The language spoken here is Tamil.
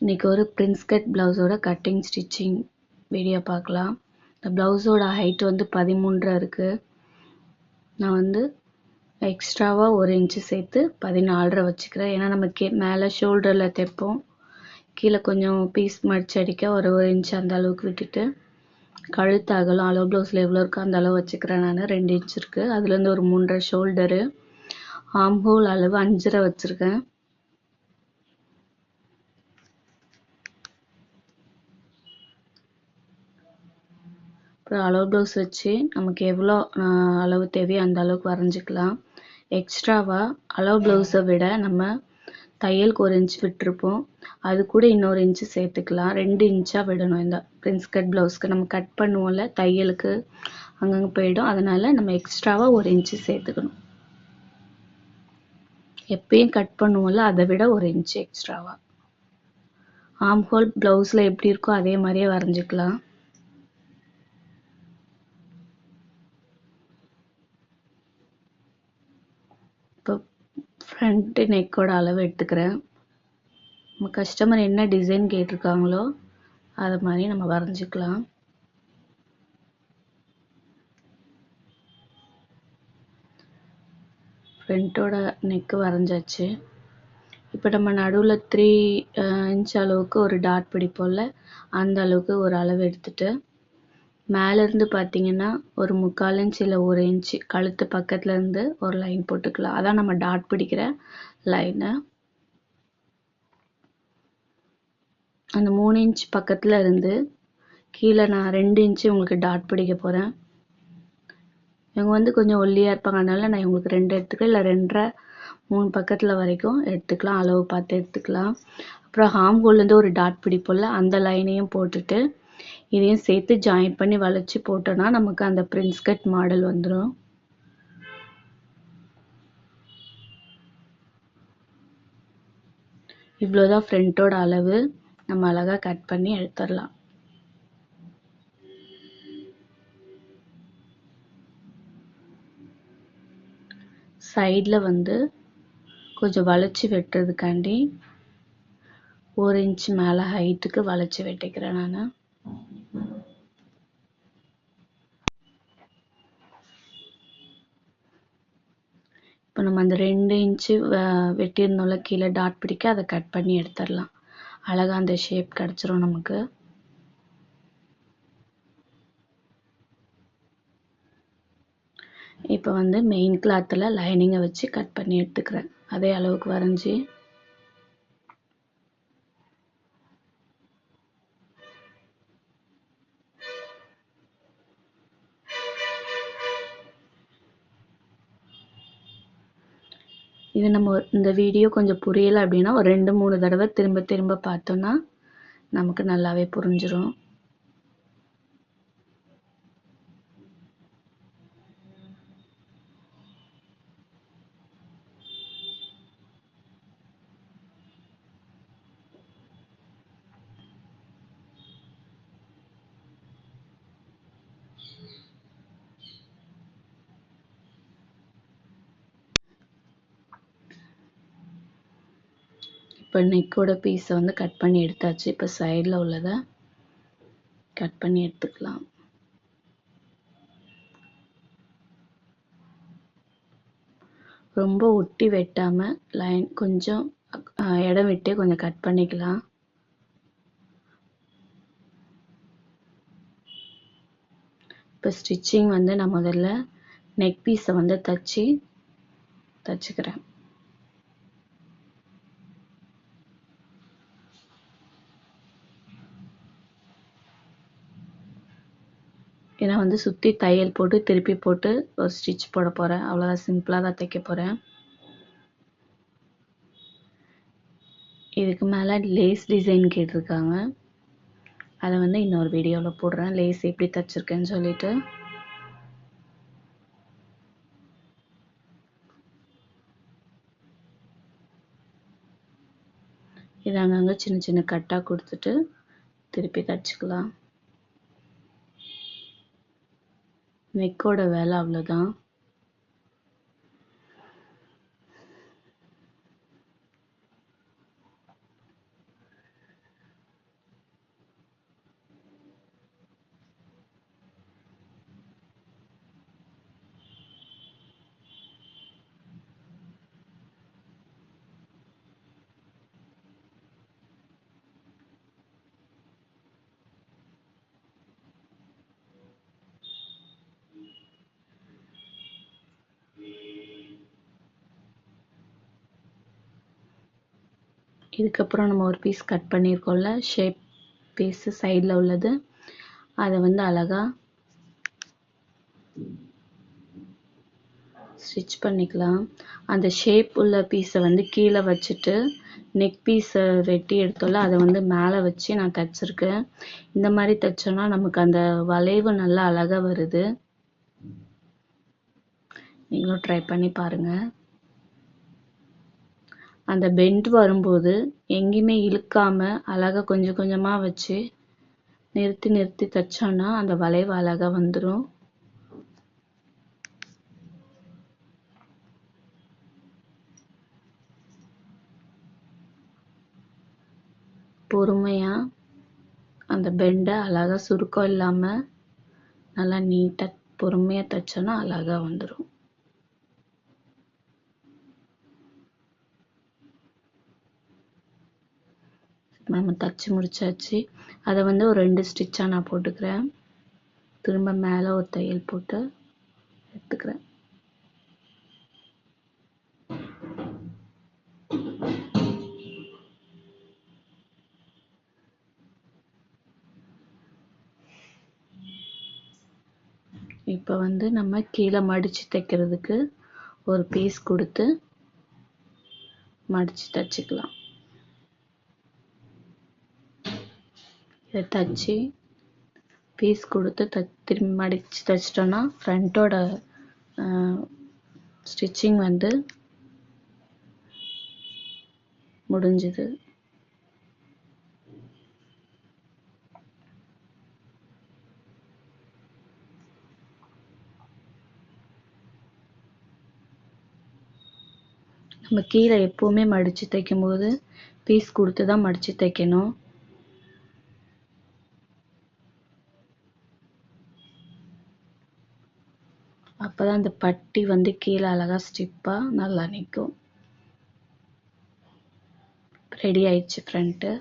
இன்னைக்கு ஒரு பிரின்ஸ் கட் பிளவுஸோட கட்டிங் ஸ்டிச்சிங் வீடியோ பார்க்கலாம். இந்த பிளவுஸோட ஹைட் வந்து 13 இருக்கு. நான் வந்து எக்ஸ்ட்ராவா 1 இன்ச் சேர்த்து 14 வச்சுக்கிறேன். ஏன்னா நம்ம மேலே ஷோல்டர்ல தைப்போம், கீழே கொஞ்சம் பீஸ் மடிச்சு அடிக்க ஒரு இன்ச் அந்த அளவுக்கு விட்டுட்டு, கழுத்து அகலம் அளவு பிளவுஸ்ல எவ்வளோ இருக்கோ அந்த அளவு வச்சுக்கிறேன். நான் 2 இன்ச் இருக்கு. அதுலேருந்து ஒரு 3.5 ஷோல்டரு, ஆம் ஹோல் அளவு 5.5 வச்சிருக்கேன். அப்புறம் அளவு ப்ளவுஸ் வச்சு நமக்கு எவ்வளோ அளவு தேவையோ அந்த அளவுக்கு வரைஞ்சிக்கலாம். எக்ஸ்ட்ராவா அளவு ப்ளவுஸை விட நம்ம தையலுக்கு 1 இன்ச் விட்டுருப்போம், அது கூட இன்னொரு இன்ச்சு சேர்த்துக்கலாம். 2 இன்ச்சாக விடணும். இந்த பிரின்ஸ் கட் ப்ளவுஸ்க்கு நம்ம கட் பண்ணுவோம்ல, தையலுக்கு அங்கங்கே போயிடும். அதனால நம்ம எக்ஸ்ட்ராவா 1 இன்ச்சு சேர்த்துக்கணும். எப்பயும் கட் பண்ணுவோம்ல, அதை விட 1 இன்ச்சு எக்ஸ்ட்ராவா. ஆம் ஹோல் ப்ளவுஸில் எப்படி இருக்கோ அதே மாதிரியே வரைஞ்சிக்கலாம். இப்போ ஃப்ரண்ட் நெக்கோட அளவு எடுத்துக்கிறேன். நம்ம கஸ்டமர் என்ன டிசைன் கேட்டிருக்காங்களோ அது மாதிரி நம்ம வரைஞ்சிக்கலாம். ஃப்ரண்ட்டோட நெக்கு வரைஞ்சாச்சு. இப்போ நம்ம நடுவில் 3 இன்ச் அளவுக்கு ஒரு டாட் பிடிப்போம்ல, அந்த அளவுக்கு ஒரு அளவு எடுத்துட்டு, மேலேருந்து பார்த்தீங்கன்னா ஒரு 3/4 இன்ச் இல்லை 1 இன்ச்சு கழுத்து பக்கத்துல இருந்து ஒரு லைன் போட்டுக்கலாம். அதான் நம்ம டாட் பிடிக்கிற லைனு. அந்த 3 இன்ச் பக்கத்துல இருந்து கீழே நான் 2 இன்ச்சு உங்களுக்கு டாட் பிடிக்க போகிறேன். இவங்க வந்து கொஞ்சம் ஒல்லியாக இருப்பாங்க, அதனால நான் இவங்களுக்கு 2 எடுத்துக்கிறேன், இல்லை 2.5 3 பக்கத்தில் வரைக்கும் எடுத்துக்கலாம். அளவு பார்த்து எடுத்துக்கலாம். அப்புறம் ஆம் ஹோல்லேருந்து ஒரு டாட் பிடிப்போம்ல, அந்த லைனையும் போட்டுட்டு இதையும் சேர்த்து ஜாயின் பண்ணி வளைச்சி போட்டோன்னா நமக்கு அந்த பிரின்ஸ் கட் மாடல் வந்துடும். இவ்வளோதான் ஃப்ரண்ட்டோட அளவு. நம்ம அழகாக கட் பண்ணி எடுத்துடலாம். சைடில் வந்து கொஞ்சம் வளைச்சி வெட்டுறதுக்காண்டி 1 இன்ச் மேலே ஹைட்டுக்கு வளைச்சி வெட்டிக்கிறேன் நான். இப்போ நம்ம அந்த 2 இன்ச்சு வெட்டியிருந்தோம்ல கீழே டாட் பிடிக்க, அதை கட் பண்ணி எடுத்துடலாம். அழகாக அந்த ஷேப் கிடச்சிரும் நமக்கு. இப்போ வந்து மெயின் கிளாத்தில் லைனிங்கை வச்சு கட் பண்ணி எடுத்துக்கிறேன். அதே அளவுக்கு வரைஞ்சி இது நம்ம இந்த வீடியோ கொஞ்சம் புரியலை அப்படின்னா ஒரு 2-3 தடவை திரும்ப திரும்ப பார்த்தோன்னா நமக்கு நல்லாவே புரிஞ்சிடும். இப்போ நெக்கோட பீஸை வந்து கட் பண்ணி எடுத்தாச்சு. இப்போ சைடில் உள்ளதை கட் பண்ணி எடுத்துக்கலாம். ரொம்ப ஒட்டி வெட்டாமல் லைன் கொஞ்சம் இடம் விட்டு கொஞ்சம் கட் பண்ணிக்கலாம். இப்போ ஸ்டிச்சிங் வந்து நான் முதல்ல நெக் பீஸை வந்து தச்சுக்கிறேன். ஏன்னா வந்து சுற்றி தையல் போட்டு திருப்பி போட்டு ஒரு ஸ்டிச் போட போகிறேன். அவ்வளோதான், சிம்பிளாக தான் தைக்க போகிறேன். இதுக்கு மேலே லேஸ் டிசைன் கேட்டிருக்காங்க, அதை வந்து இன்னொரு வீடியோவில் போடுறேன், லேஸ் எப்படி தைச்சிருக்கேன்னு சொல்லிட்டு. இது அங்கங்கே சின்ன சின்ன கட்டாக கொடுத்துட்டு திருப்பி தைச்சிக்கலாம். நெக்கோட வேலை அவ்வளோதான். இதுக்கப்புறம் நம்ம ஒரு பீஸ் கட் பண்ணியிருக்கோம்ல ஷேப் பீஸு சைடில் உள்ளது, அதை வந்து அழகாக ஸ்டிச் பண்ணிக்கலாம். அந்த ஷேப் உள்ள பீஸை வந்து கீழே வச்சுட்டு நெக் பீஸை வெட்டி எடுத்தோம்ல அதை வந்து மேலே வச்சு நான் தைச்சிருக்கேன். இந்த மாதிரி தைச்சோன்னா நமக்கு அந்த வளைவு நல்லா அழகாக வருது. நீங்களும் ட்ரை பண்ணி பாருங்கள். அந்த பெண்ட் வரும்போது எங்கேயுமே இழுக்காமல் அழகாக கொஞ்சம் கொஞ்சமாக வச்சு நிறுத்தி நிறுத்தி தைச்சோன்னா அந்த வளைவு அழகாக வந்துடும். பொறுமையாக அந்த பெண்டை அழகாக சுருக்கம் இல்லாமல் நல்லா நீட்டாக பொறுமையாக தைச்சோன்னா அழகாக வந்துடும். நம்ம தைச்சி முடிச்சாச்சு. அதை வந்து ஒரு 2 ஸ்டிச்சாக நான் போட்டுக்கிறேன். திரும்ப மேலே ஒரு தையல் போட்டு எடுத்துக்கிறேன். இப்போ வந்து நம்ம கீழே மடித்து தைக்கிறதுக்கு ஒரு பீஸ் கொடுத்து மடித்து தைச்சிக்கலாம். இதை தைச்சி பீஸ் கொடுத்து திரும்பி மடித்து தைச்சிட்டோன்னா ஃப்ரண்ட்டோட ஸ்டிச்சிங் வந்து முடிஞ்சுது. நம்ம கீழே எப்போவுமே மடித்து தைக்கும்போது பீஸ் கொடுத்து தான் மடித்து தைக்கணும். அப்போ தான் அந்த பட்டி வந்து கீழே அழகாக ஸ்டிப்பாக நல்லா நிற்கும். ரெடி ஆயிடுச்சு ஃப்ரண்ட்டு.